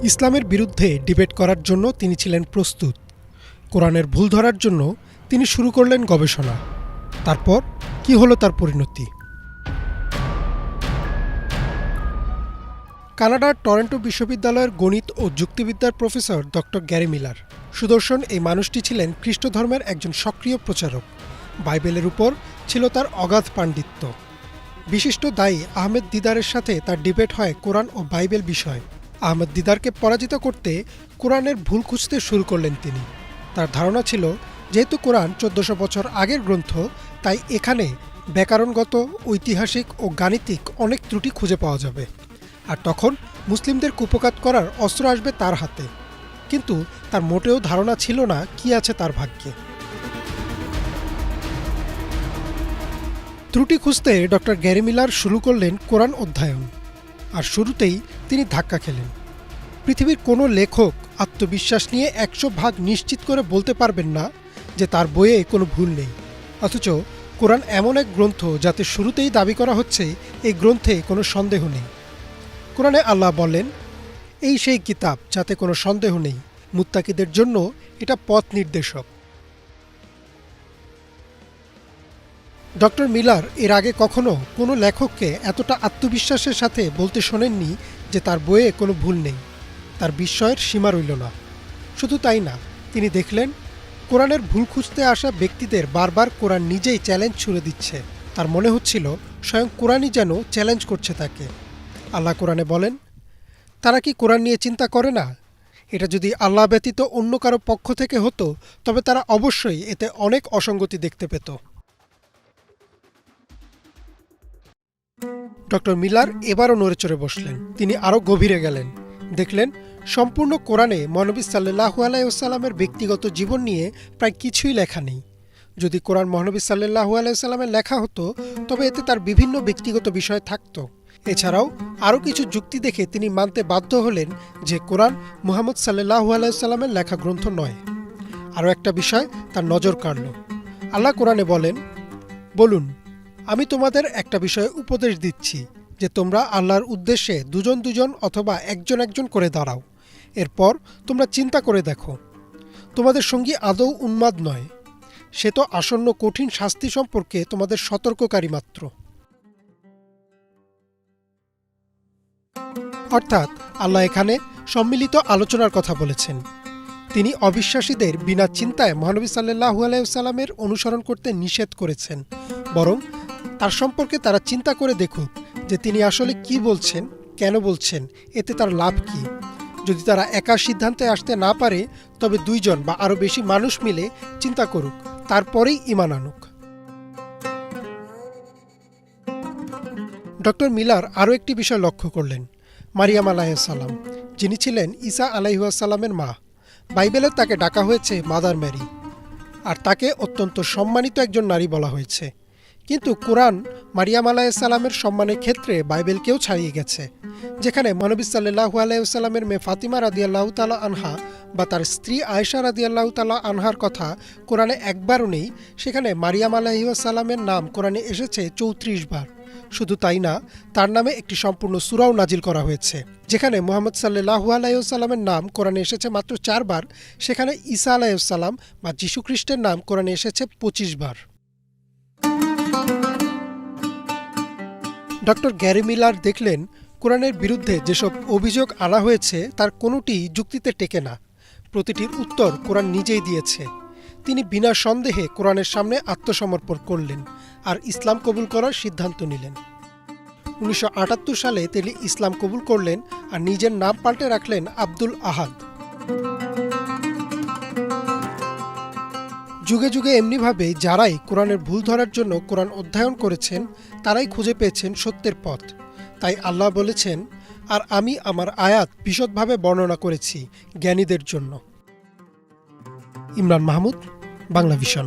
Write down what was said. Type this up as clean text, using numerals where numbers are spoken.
ইসলামের বিরুদ্ধে ডিবেট করার জন্য তিনি ছিলেন প্রস্তুত। কোরআনের ভুল ধরার জন্য তিনি শুরু করলেন গবেষণা। তারপর কি হলো তার পরিণতি? কানাডার টরন্টো বিশ্ববিদ্যালয়ের গণিত ও যুক্তিবিদ্যার প্রফেসর ডক্টর গ্যারি মিলার। সুদর্শন এই মানুষটি ছিলেন খ্রিস্ট ধর্মের একজন সক্রিয় প্রচারক। বাইবেলের উপর ছিল তার অগাধ পাণ্ডিত্য। বিশিষ্ট দায়ী আহমেদ দিদারের সাথে তার ডিবেট হয় কোরআন ও বাইবেল বিষয়ে। আহমেদ দিদারকে পরাজিত করতে কোরআনের ভুল খুঁজতে শুরু করলেন তিনি। তার ধারণা ছিল, যেহেতু কোরআন 1400 বছর আগের গ্রন্থ, তাই এখানে ব্যাকরণগত, ঐতিহাসিক ও গাণিতিক অনেক ত্রুটি খুঁজে পাওয়া যাবে, আর তখন মুসলিমদের কুপকাত করার অস্ত্র আসবে তার হাতে। কিন্তু তার মোটেও ধারণা ছিল না কি আছে তার ভাগ্যে। ত্রুটি খুঁজতে ডক্টর গ্যারি মিলার শুরু করলেন কোরআন অধ্যয়ন। আর শুরুতেই তিনি ধাক্কা খেলেন। পৃথিবীর কোনো লেখক আত্মবিশ্বাস নিয়ে 100% নিশ্চিত করে বলতে পারবেন না যে তার বইয়ে কোনো ভুল নেই। অথচ কোরআন এমন এক গ্রন্থ যাতে শুরুতেই দাবি করা হচ্ছে এই গ্রন্থে কোনো সন্দেহ নেই। কোরআনে আল্লাহ বলেন, এই সেই কিতাব যাতে কোনো সন্দেহ নেই, মুত্তাকিদের জন্য এটা পথ নির্দেশক। ডক্টর মিলার এর আগে কখনো কোনো লেখককে এতটা আত্মবিশ্বাসের সাথে বলতে শোনেননি যে তার বইয়ে কোনো ভুল নেই। তার বিস্ময়ের সীমা রইল না। শুধু তাই না, তিনি দেখলেন কোরআনের ভুল খুঁজতে আসা ব্যক্তিদের বারবার কোরআন নিজেই চ্যালেঞ্জ ছুড়ে দিচ্ছে। তার মনে হচ্ছিল স্বয়ং কোরআনই যেন চ্যালেঞ্জ করছে তাকে। আল্লাহ কোরআনে বলেন, তারা কি কোরআন নিয়ে চিন্তা করে না? এটা যদি আল্লাহ ব্যতীত অন্য কারো পক্ষ থেকে হতো তবে তারা অবশ্যই এতে অনেক অসঙ্গতি দেখতে পেত। ডক্টর মিলার এবারও নড়েচড়ে বসলেন। তিনি আরও গভীরে গেলেন। দেখলেন সম্পূর্ণ কোরআনে মহানবী সাল্লাল্লাহু আলাইহি ওয়াসাল্লামের ব্যক্তিগত জীবন নিয়ে প্রায় কিছুই লেখা নেই। যদি কোরআন মহানবী সাল্লাল্লাহু আলাইহি ওয়াসাল্লামের লেখা হতো তবে এতে তার বিভিন্ন ব্যক্তিগত বিষয় থাকত। এছাড়াও আরও কিছু যুক্তি দেখে তিনি মানতে বাধ্য হলেন যে কোরআন মুহাম্মদ সাল্লাল্লাহু আলাইহি ওয়াসাল্লামের লেখা গ্রন্থ নয়। আরও একটা বিষয় তার নজর কাড়ল। আল্লাহ কোরআনে বলেন, বলুন, আমি তোমাদের একটা বিষয়ে উপদেশ দিচ্ছি যে তোমরা আল্লাহর উদ্দেশ্যে দুজন দুজন অথবা একজন একজন করে দাঁড়াও। এরপর তোমরা চিন্তা করে দেখো, তোমাদের সঙ্গী আদৌ উন্মাদ নয়। সে তো আসন্ন কঠিন শাস্তি সম্পর্কে তোমাদের সতর্ককারী মাত্র। অর্থাৎ আল্লাহ এখানে সম্মিলিত আলোচনার কথা বলেছেন। তিনি অবিশ্বাসীদের বিনা চিন্তায় মহানবী সাল্লাল্লাহু আলাইহি ওয়াসাল্লামের অনুসরণ করতে নিষেধ করেছেন। বরং তার সম্পর্কে তারা চিন্তা করে দেখুক যে তিনি আসলে কি বলছেন, কেন বলছেন, এতে তার লাভ কি। যদি তারা একা সিদ্ধান্তে আসতে না পারে তবে দুইজন বা আরও বেশি মানুষ মিলে চিন্তা করুক, তারপরেই ঈমান আনুক। ডক্টর মিলার আরও একটি বিষয় লক্ষ্য করলেন। মারিয়াম আলাইহিস সালাম, যিনি ছিলেন ঈসা আলাইহিস সালামের মা। বাইবেলে তাকে ডাকা হয়েছে মাদার ম্যারি, আর তাকে অত্যন্ত সম্মানিত একজন নারী বলা হয়েছে। কিন্তু কোরআন মারিয়াম আলাইহিস সালামের সম্মানের ক্ষেত্রে বাইবেলকেও ছাড়িয়ে গেছে। যেখানে মহানবী সাল্লাল্লাহু আলাইহি ওয়াসাল্লামের মেয়ে ফাতিমা রাদিয়াল্লাহু তাআলা আনহা বা তার স্ত্রী আয়েশা রাদিয়াল্লাহু তাআলা আনহার কথা কোরআনে একবারও নেই, সেখানে মারিয়াম আলাইহিস সালামের নাম কোরআনে এসেছে 34 বার। শুধু তাই না, তার নামে একটি সম্পূর্ণ সূরাও নাজিল করা হয়েছে। যেখানে মুহাম্মদ সাল্লাল্লাহু আলাইহি ওয়াসাল্লামের নাম কোরআনে এসেছে মাত্র 4 বার, সেখানে ঈসা আলাইহিস সালাম বা যীশু খ্রিস্টের নাম কোরআনে এসেছে 25 বার। ডক্টর গ্যারি মিলার দেখলেন কোরআনের বিরুদ্ধে যেসব অভিযোগ আনা হয়েছে তার কোনোটি যুক্তিতে টেকে না। প্রতিটির উত্তর কোরআন নিজেই দিয়েছে। তিনি বিনা সন্দেহে কোরআনের সামনে আত্মসমর্পণ করলেন আর ইসলাম কবুল করার সিদ্ধান্ত নিলেন। 1978 সালে তিনি ইসলাম কবুল করলেন আর নিজের নাম পাল্টে রাখলেন আব্দুল আহাদ। যুগে যুগে এমনিভাবে যারাই কোরআনের ভুল ধরার জন্য কোরআন অধ্যয়ন করেছেন তারাই খুঁজে পেয়েছেন সত্যের পথ। তাই আল্লাহ বলেছেন, আর আমি আমার আয়াত বিশদভাবে বর্ণনা করেছি জ্ঞানীদের জন্য। ইমরান মাহমুদ, বাংলা ভিশন।